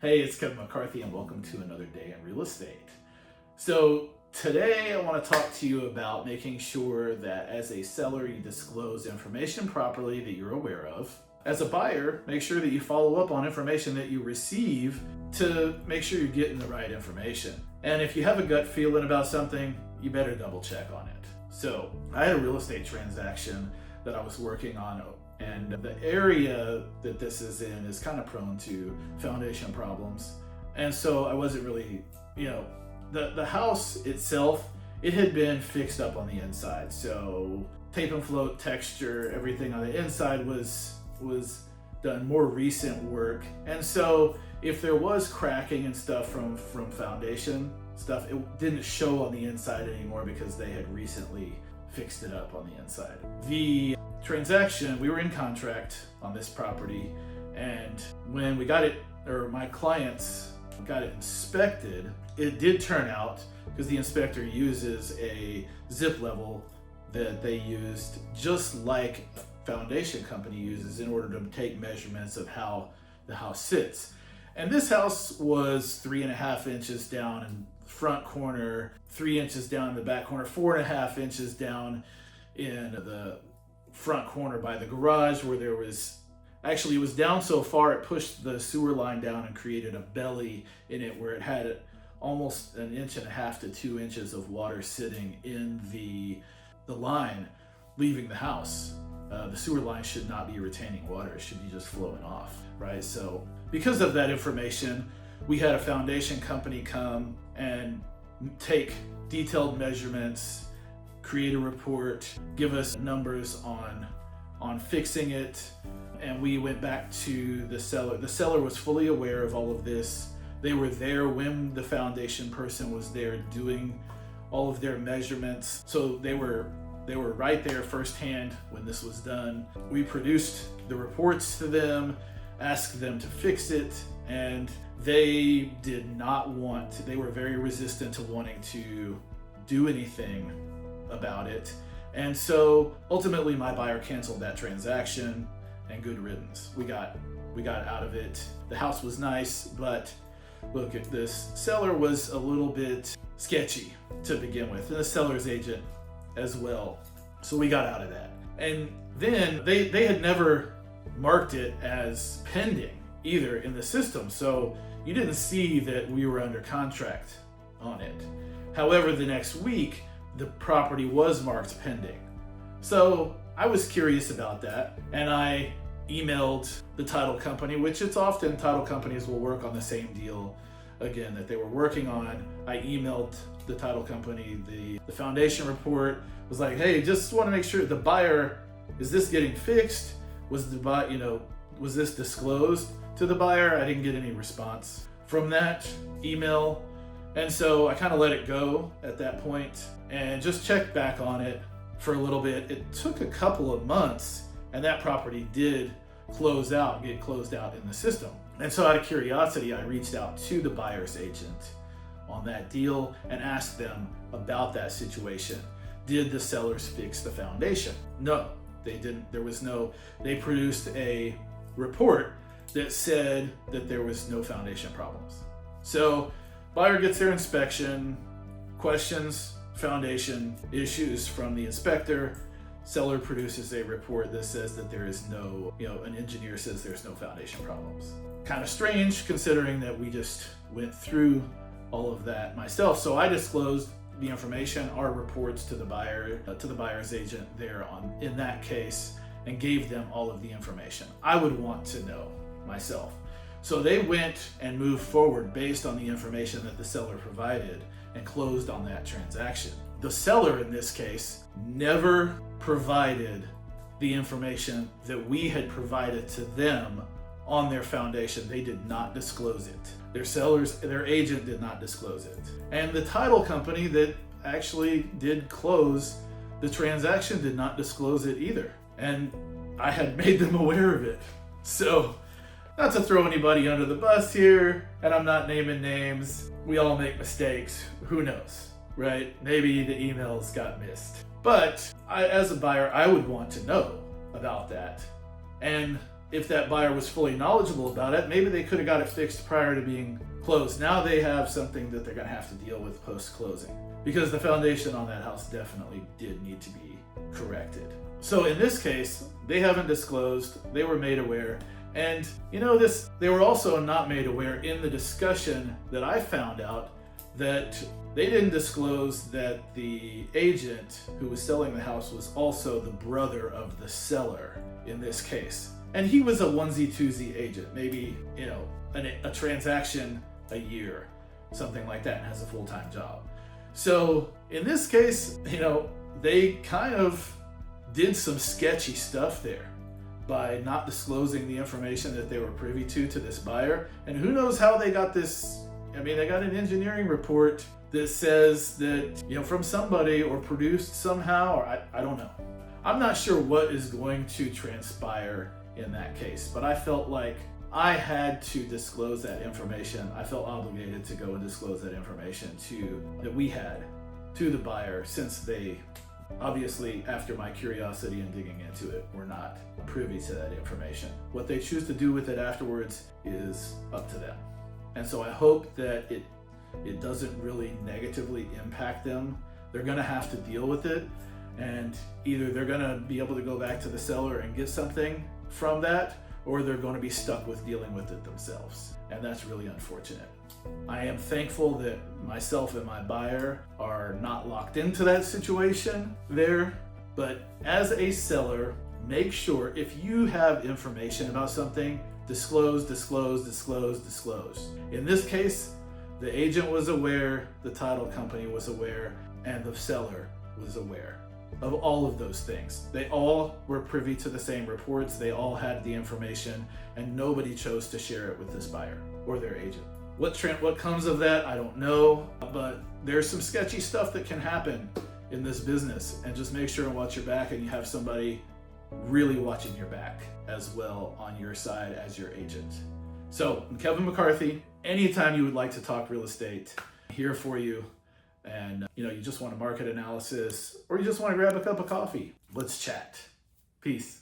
Hey, it's Kevin McCarthy and welcome to another day in real estate. So today I want to talk to you about making sure that as a seller you disclose information properly that you're aware of. As a buyer, make sure that you follow up on information that you receive to make sure you're getting the right information. And if you have a gut feeling about something, you better double check on it. So I had a real estate transaction that I was working on, and the area that this is in is kind of prone to foundation problems. And so I wasn't really, the house itself, it had been fixed up on the inside. So tape and float texture, everything on the inside was done, more recent work. And so if there was cracking and stuff from foundation stuff, it didn't show on the inside anymore because they had recently fixed it up on the inside. The transaction, we were in contract on this property, and when we got it, or my clients got it inspected, it did turn out, because the inspector uses a zip level that they used just like a foundation company uses in order to take measurements of how the house sits. And this house was 3.5 inches down in the front corner, 3 inches down in the back corner, 4.5 inches down in the front corner by the garage, where there was, actually it was down so far it pushed the sewer line down and created a belly in it where it had almost 1.5 to 2 inches of water sitting in the line leaving the house. The sewer line should not be retaining water, it should be just flowing off, right? So because of that information, we had a foundation company come and take detailed measurements, create a report, give us numbers on fixing it, and we went back to the seller. The seller was fully aware of all of this. They were there when the foundation person was there doing all of their measurements. So they were right there firsthand when this was done. We produced the reports to them, asked them to fix it, and they did not want to, they were very resistant to wanting to do anything about it. And so ultimately my buyer canceled that transaction, and good riddance. We got out of it. The house was nice, but look, if this seller was a little bit sketchy to begin with, and the seller's agent as well. So we got out of that. And then they had never marked it as pending either in the system. So you didn't see that we were under contract on it. However, the next week, the property was marked pending. So I was curious about that, and I emailed the title company, which it's often title companies will work on the same deal again that they were working on. I emailed the title company the foundation report, was like, hey, just want to make sure the buyer, is this getting fixed? Was this disclosed to the buyer? I didn't get any response from that email. And so I kind of let it go at that point and just checked back on it for a little bit. It took a couple of months, and that property did get closed out in the system. And so out of curiosity, I reached out to the buyer's agent on that deal and asked them about that situation. Did the sellers fix the foundation? No, they didn't. They produced a report that said that there was no foundation problems. So buyer gets their inspection, questions foundation issues from the inspector. Seller produces a report that says that there is no, an engineer says there's no foundation problems. Kind of strange considering that we just went through all of that myself. So I disclosed the information, our reports to the buyer, to the buyer's agent there in that case, and gave them all of the information I would want to know myself. So they went and moved forward based on the information that the seller provided and closed on that transaction. The seller in this case never provided the information that we had provided to them on their foundation. They did not disclose it. Their agent did not disclose it. And the title company that actually did close the transaction did not disclose it either. And I had made them aware of it. So, not to throw anybody under the bus here, and I'm not naming names. We all make mistakes. Who knows, right? Maybe the emails got missed. But as a buyer, I would want to know about that. And if that buyer was fully knowledgeable about it, maybe they could have got it fixed prior to being closed. Now they have something that they're going to have to deal with post-closing, because the foundation on that house definitely did need to be corrected. So in this case, they haven't disclosed, they were made aware. And they were also not made aware in the discussion that I found out that they didn't disclose that the agent who was selling the house was also the brother of the seller in this case. And he was a onesie-twosie agent, maybe, a transaction a year, something like that, and has a full-time job. So in this case, they kind of did some sketchy stuff there by not disclosing the information that they were privy to this buyer. And who knows how they got this. They got an engineering report that says that, from somebody or produced somehow, or I don't know. I'm not sure what is going to transpire in that case, but I felt like I had to disclose that information. I felt obligated to go and disclose that information that we had to the buyer, since they obviously, after my curiosity and digging into it, were not privy to that information. What they choose to do with it afterwards is up to them. And so I hope that it doesn't really negatively impact them. They're going to have to deal with it, and either they're going to be able to go back to the seller and get something from that, or they're going to be stuck with dealing with it themselves. And that's really unfortunate. I am thankful that myself and my buyer are not locked into that situation there, but as a seller, make sure if you have information about something, disclose. In this case, the agent was aware, the title company was aware, and the seller was aware of all of those things. They all were privy to the same reports, they all had the information, and nobody chose to share it with this buyer or their agent. What comes of that, I don't know, but there's some sketchy stuff that can happen in this business, and just make sure and watch your back, and you have somebody really watching your back as well on your side as your agent. So I'm Kevin McCarthy. Anytime you would like to talk real estate, I'm here for you. And you just want a market analysis, or you just want to grab a cup of coffee, let's chat. Peace.